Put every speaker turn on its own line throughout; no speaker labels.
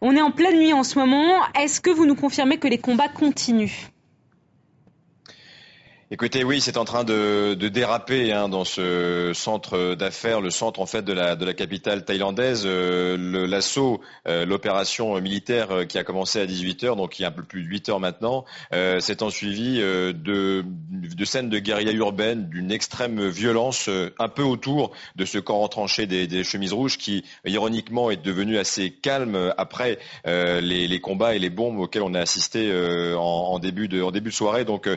On est en pleine nuit en ce moment. Est-ce que vous nous confirmez que les combats continuent ?
Écoutez, oui, c'est en train de déraper dans ce centre d'affaires, le centre en fait de la capitale thaïlandaise. L'assaut, l'opération militaire qui a commencé à 18h, donc il y a un peu plus de 8 heures maintenant, s'est suivi de scènes de guérilla urbaine, d'une extrême violence un peu autour de ce camp retranché des chemises rouges qui, ironiquement, est devenu assez calme après les combats et les bombes auxquels on a assisté en début de soirée. Donc,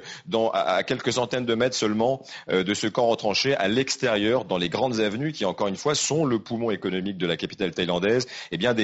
à quelques centaines de mètres seulement de ce camp retranché, à l'extérieur, dans les grandes avenues qui, encore une fois, sont le poumon économique de la capitale thaïlandaise, eh bien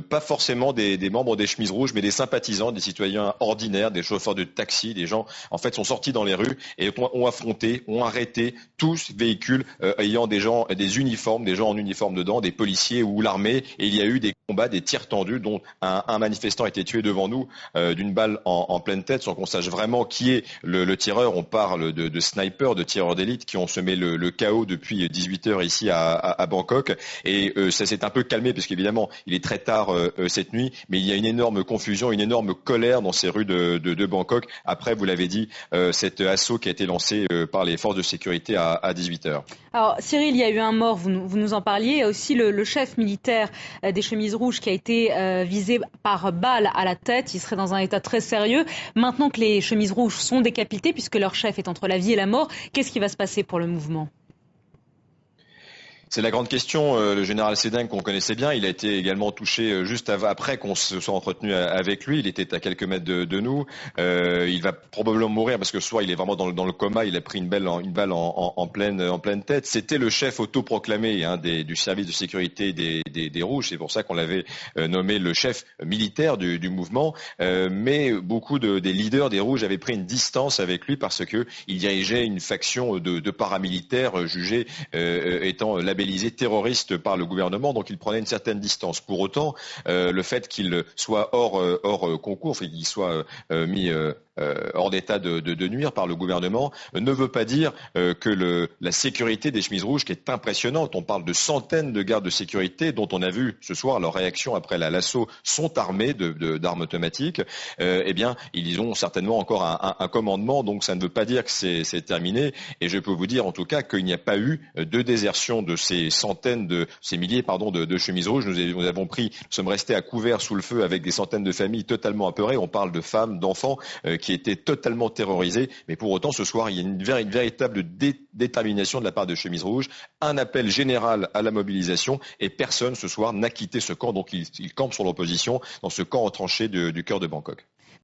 pas forcément des membres des chemises rouges, mais des sympathisants, des citoyens ordinaires, des chauffeurs de taxi, des gens, en fait, sont sortis dans les rues et ont affronté, ont arrêté tous véhicules ayant des uniformes, des gens en uniforme dedans, des policiers ou l'armée, et il y a eu des combats, des tirs tendus, dont un manifestant a été tué devant nous d'une balle en pleine tête, sans qu'on sache vraiment qui est le tireur. On parle de snipers, de tireurs d'élite qui ont semé le chaos depuis 18 heures ici à Bangkok. Et ça s'est un peu calmé parce qu'évidemment, il est très tard cette nuit, mais il y a une énorme confusion, une énorme colère dans ces rues de Bangkok. Après, vous l'avez dit, cet assaut qui a été lancé par les forces de sécurité à 18 heures.
Alors, Cyril, il y a eu un mort, vous nous en parliez. Il y a aussi le chef militaire des chemises rouges qui a été visé par balle à la tête. Il serait dans un état très sérieux. Maintenant que les chemises rouges sont décapitées, puisque leur chef est entre la vie et la mort, qu'est-ce qui va se passer pour le mouvement ?
C'est la grande question. Le général Séding, qu'on connaissait bien, il a été également touché juste après qu'on se soit entretenu avec lui. Il était à quelques mètres de nous. Il va probablement mourir parce que soit il est vraiment dans le coma, il a pris une balle en pleine tête. C'était le chef autoproclamé du service de sécurité des Rouges. C'est pour ça qu'on l'avait nommé le chef militaire du mouvement. Mais beaucoup des leaders des Rouges avaient pris une distance avec lui parce que il dirigeait une faction de paramilitaires jugés étant labellisés terroriste par le gouvernement, donc il prenait une certaine distance. Pour autant, le fait qu'il soit hors concours, qu'il soit mis hors d'état de nuire par le gouvernement, ne veut pas dire que la sécurité des chemises rouges, qui est impressionnante, on parle de centaines de gardes de sécurité dont on a vu ce soir leur réaction après l'assaut, sont armés d'armes automatiques, eh bien, ils ont certainement encore un commandement, donc ça ne veut pas dire que c'est terminé, et je peux vous dire en tout cas qu'il n'y a pas eu de désertion de ces milliers de chemises rouges. Nous sommes restés à couvert sous le feu avec des centaines de familles totalement apeurées. On parle de femmes, d'enfants qui étaient totalement terrorisés. Mais pour autant, ce soir, il y a une véritable détermination de la part de chemises rouges, un appel général à la mobilisation et personne ce soir n'a quitté ce camp. Donc, ils campent sur l'opposition dans ce camp retranché du cœur de Bangkok.